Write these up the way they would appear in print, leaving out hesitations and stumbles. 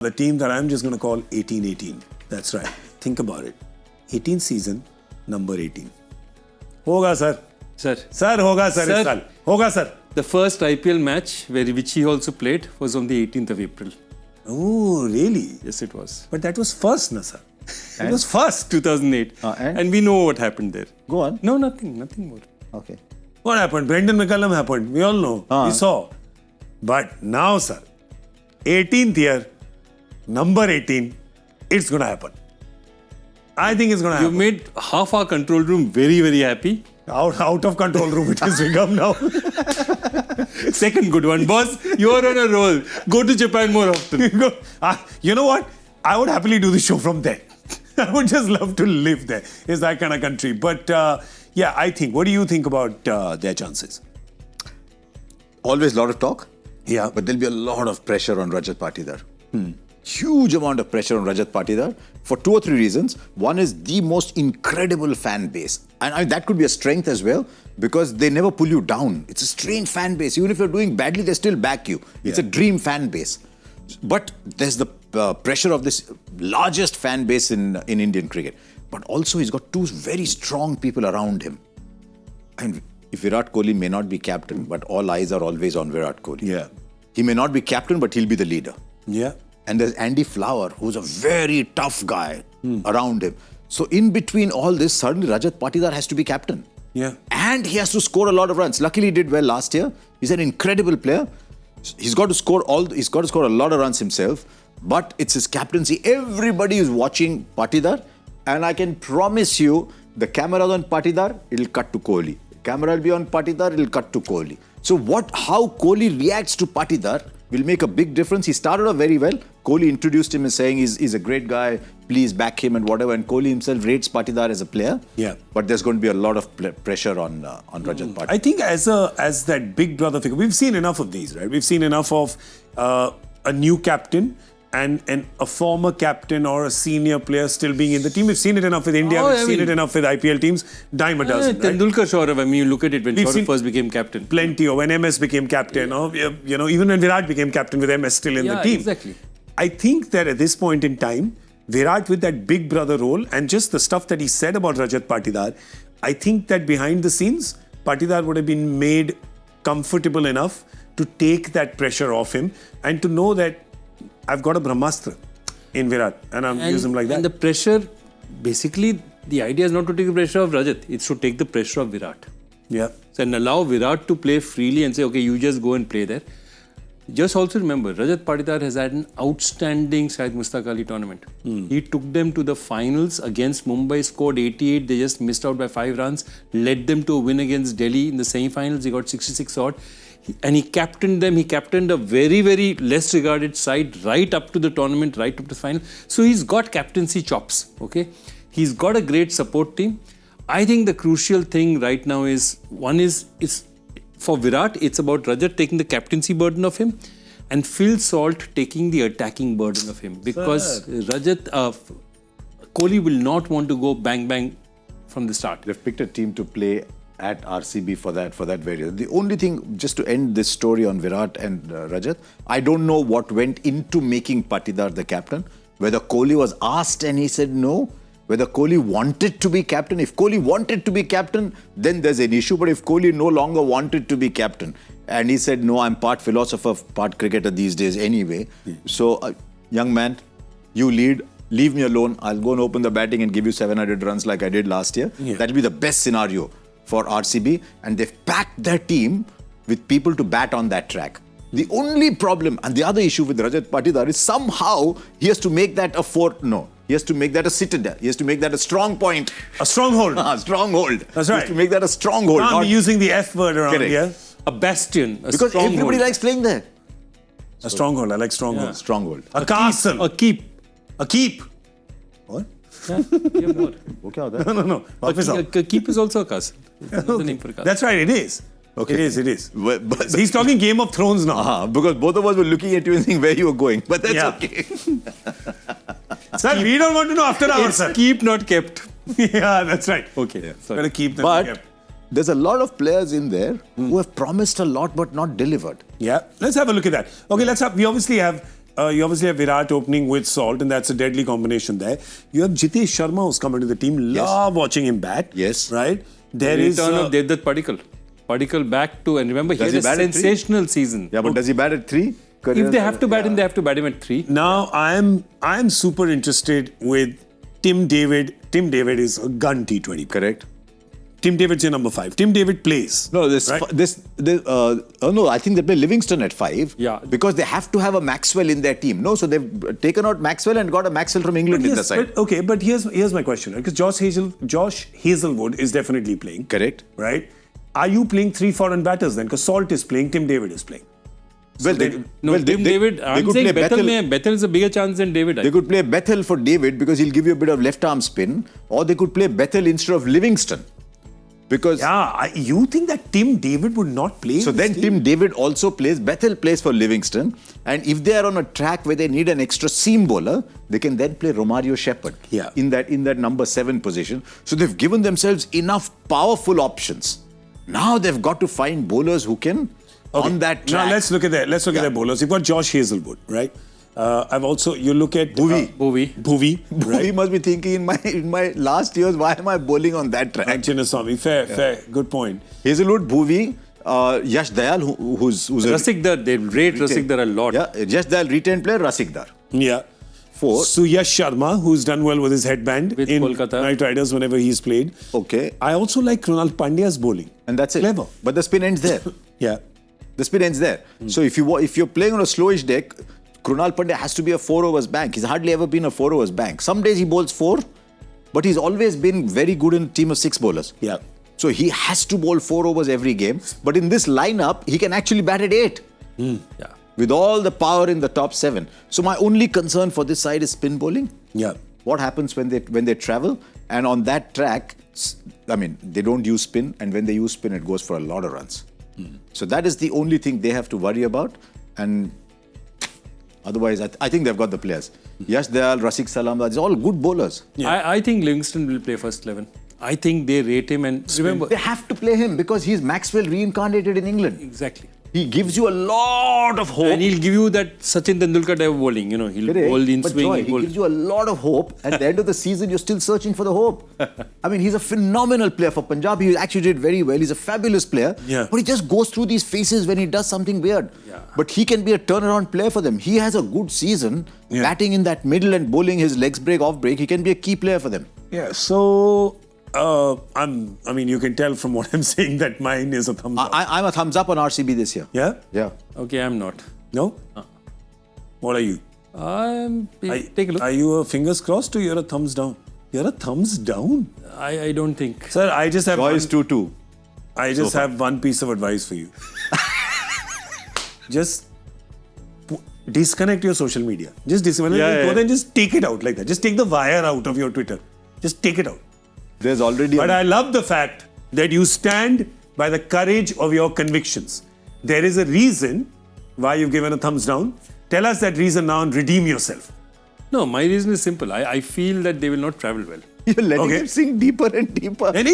The team that I'm just going to call 1818. That's right. Think about it. 18th season, number 18. Hoga, sir. Sir. Sir, hoga, sir. Sir. Sir. Hoga, sir. The first IPL match which he also played was on the 18th of April. Oh, really? Yes, it was. But that was first, na, sir. It was first. 2008. And we know what happened there. Go on. No, nothing more. Okay. What happened? Brendan McCullum happened. We all know. We saw. But now, sir, 18th year, number 18, it's going to happen. I think it's going to happen. You made half our control room very, very happy. Out of control room, it has become now. Second good one. Boss, you are on a roll. Go to Japan more often. You know what? I would happily do the show from there. I would just love to live there. It's that kind of country. But yeah, I think. What do you think about their chances? Always a lot of talk. Yeah. But there'll be a lot of pressure on Rajat Patidar. Huge amount of pressure on Rajat Patidar for 2 or 3 reasons. One is the most incredible fan base. And that could be a strength as well because they never pull you down. It's a strange fan base. Even if you're doing badly, they still back you. It's a dream fan base. But there's the pressure of this largest fan base in Indian cricket. But also he's got 2 very strong people around him. And if Virat Kohli may not be captain, but all eyes are always on Virat Kohli. Yeah. He may not be captain, but he'll be the leader. Yeah. And there's Andy Flower, who's a very tough guy around him. So in between all this, suddenly Rajat Patidar has to be captain. Yeah. And he has to score a lot of runs. Luckily, he did well last year. He's an incredible player. He's got to score a lot of runs himself. But it's his captaincy. Everybody is watching Patidar. And I can promise you, the camera on Patidar, it'll cut to Kohli. Camera will be on Patidar, it'll cut to Kohli. So how Kohli reacts to Patidar will make a big difference. He started off very well. Kohli introduced him as saying he's a great guy, please back him and whatever. And Kohli himself rates Patidar as a player. Yeah. But there's going to be a lot of pressure on Rajat Patidar. I think as that big brother figure, we've seen enough of these, right? We've seen enough of a new captain and a former captain or a senior player still being in the team. We've seen it enough with India. We've seen it enough with IPL teams. Dime a dozen. Right? Tendulkar, Saurav, I mean, you look at it when Saurav first became captain. Plenty. Or when MS became captain. Or, you know, even when Virat became captain with MS still in the team. Exactly. I think that at this point in time, Virat with that big brother role and just the stuff that he said about Rajat Patidar, I think that behind the scenes, Patidar would have been made comfortable enough to take that pressure off him and to know that I've got a Brahmastra in Virat and I'm using him like that. And the pressure, basically, the idea is not to take the pressure of Rajat, it's to take the pressure of Virat. Yeah. So, and allow Virat to play freely and say, okay, you just go and play there. Just also remember, Rajat Patidar has had an outstanding Syed Mushtaq Ali tournament. He took them to the finals against Mumbai, scored 88. They just missed out by 5 runs, led them to a win against Delhi in the semi-finals. He got 66 odd. And he captained them. He captained a very, very less regarded side right up to the tournament, right up to the final. So he's got captaincy chops. Okay, he's got a great support team. I think the crucial thing right now is for Virat, it's about Rajat taking the captaincy burden of him and Phil Salt taking the attacking burden of him. Because Kohli will not want to go bang bang from the start. They've picked a team to play at RCB for that very reason. The only thing, just to end this story on Virat and Rajat, I don't know what went into making Patidar the captain. Whether Kohli was asked and he said no, whether Kohli wanted to be captain. If Kohli wanted to be captain, then there's an issue. But if Kohli no longer wanted to be captain and he said, no, I'm part philosopher, part cricketer these days anyway. So, young man, you lead. Leave me alone. I'll go and open the batting and give you 700 runs like I did last year. That'll be the best scenario for RCB. And they've packed their team with people to bat on that track. The only problem and the other issue with Rajat Patidar is somehow he has to make that he has to make that a citadel. He has to make that a strong point. A stronghold. Stronghold. That's right. He has to make that a stronghold. Can't be using the F word around here. A bastion. Because everybody likes playing there. A stronghold. I like stronghold. Yeah. Stronghold. A castle. A keep. A keep. What? Yeah, you have more. No. A keep is also a castle. It's the name for a castle. That's right, it is. Okay. It is. But he's talking Game of Thrones now. Because both of us were looking at you and thinking where you were going. But that's okay. Sir, we don't want to know after hours, sir. Keep, not kept. Yeah, that's right. Okay. Yeah, Gotta keep them kept. There's a lot of players in there who have promised a lot but not delivered. Yeah, let's have a look at that. Okay, we obviously have you obviously have Virat opening with Salt, and that's a deadly combination there. You have Jitesh Sharma who's come into the team. Love watching him bat. Yes. Right? There is return of Devdutt Padikkal. Padikkal back to, and remember, he had a sensational season. Yeah, but does he bat at 3? If they have to bat him, they have to bat him at 3. Now, I am super interested with Tim David. Tim David is a gun T20. Correct. Tim David's your number 5. Tim David plays. No, right? I think they play Livingston at 5. Yeah. Because they have to have a Maxwell in their team. No, so they've taken out Maxwell and got a Maxwell from England in the side. But here's my question. Because Josh Hazelwood is definitely playing. Correct. Right? Are you playing 3 foreign batters then? Because Salt is playing, Tim David is playing. Well, David, I'm saying Bethel is a bigger chance than David. They could play Bethel for David because he'll give you a bit of left arm spin, or they could play Bethel instead of Livingston. Because you think that Tim David would not play? So then Tim David also plays, Bethel plays for Livingston, and if they are on a track where they need an extra seam bowler, they can then play Romario Shepherd in that number 7 position. So they've given themselves enough powerful options. Now they've got to find bowlers who can on that track. Now let's look at their bowlers. You've got Josh Hazelwood, right? You look at Bhuvi must be thinking in my last years, why am I bowling on that track? Chinnaswamy, fair, good point. Hazelwood, Bhuvi, Yash Dayal, who's Rasikdar, they rate Rasikdar a lot. Yeah, Yash Dayal retained player, Rasikdar. Yeah. 4. Suyash Sharma, who's done well with his headband with in Kolkata Knight Riders whenever he's played. Okay. I also like Krunal Pandya's bowling. And that's it. Clever. But the spin ends there. Yeah. The spin ends there. So if you're playing on a slowish deck, Krunal Pandya has to be a 4 overs bank. He's hardly ever been a 4 overs bank. Some days he bowls 4, but he's always been very good in a team of 6 bowlers. Yeah. So he has to bowl 4 overs every game. But in this lineup, he can actually bat at 8. Yeah. With all the power in the top 7. So my only concern for this side is spin bowling. Yeah. What happens when they travel? And on that track, I mean, they don't use spin. And when they use spin, it goes for a lot of runs. So that is the only thing they have to worry about. And otherwise, I think they've got the players. Yash Dayal, Rasik Salam, it's all good bowlers. Yeah. I think Livingston will play first 11. I think they rate him, and remember, they have to play him because he's Maxwell reincarnated in England. Exactly. He gives you a lot of hope. And he'll give you that Sachin Tendulkar type of bowling. He'll bowl in but swing. Joy, he gives you a lot of hope. At the end of the season, you're still searching for the hope. I mean, he's a phenomenal player for Punjab. He actually did very well. He's a fabulous player. Yeah. But he just goes through these phases when he does something weird. Yeah. But he can be a turnaround player for them. He has a good season. Yeah. Batting in that middle and bowling his legs break, off break. He can be a key player for them. Yeah. So, you can tell from what I'm saying that mine is a thumbs up. I'm a thumbs up on RCB this year. Yeah? Yeah. Okay, I'm not. No? What are you? Take a look. Are you a fingers crossed or you're a thumbs down? You're a thumbs down? I don't think. Sir, I just have Joy is 2-2. I just have one piece of advice for you. Just disconnect your social media. Just then just take it out like that. Just take the wire out of your Twitter. Just take it out. There's already But I love the fact that you stand by the courage of your convictions. There is a reason why you've given a thumbs down. Tell us that reason now and redeem yourself. No, my reason is simple. I feel that they will not travel well. You're letting him sink deeper and deeper. And at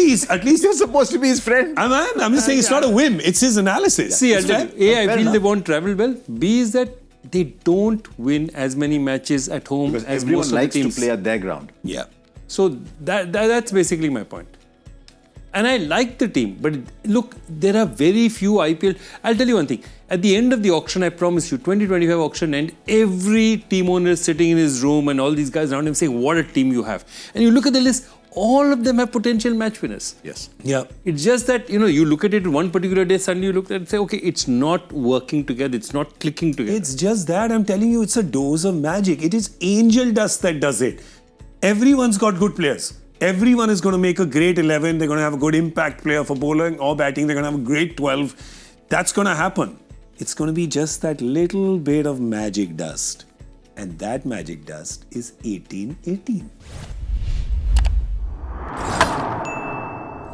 least You're supposed to be his friend. I'm just saying it's not a whim. It's his analysis. See, It's fair. I feel they won't travel well. B is that they don't win as many matches at home Because as everyone most of likes the to teams. play at their ground. Yeah. So that's basically my point. And I like the team, but look, there are very few IPL. I'll tell you one thing. At the end of the auction, I promise you, 2025 auction end, every team owner is sitting in his room and all these guys around him saying, what a team you have. And you look at the list, all of them have potential match winners. Yes. Yeah. It's just that, you look at it one particular day, suddenly you look at it and say, okay, it's not working together, it's not clicking together. It's just that I'm telling you, it's a dose of magic. It is angel dust that does it. Everyone's got good players. Everyone is going to make a great 11. They're going to have a good impact player for bowling or batting. They're going to have a great 12. That's going to happen. It's going to be just that little bit of magic dust. And that magic dust is 18-18.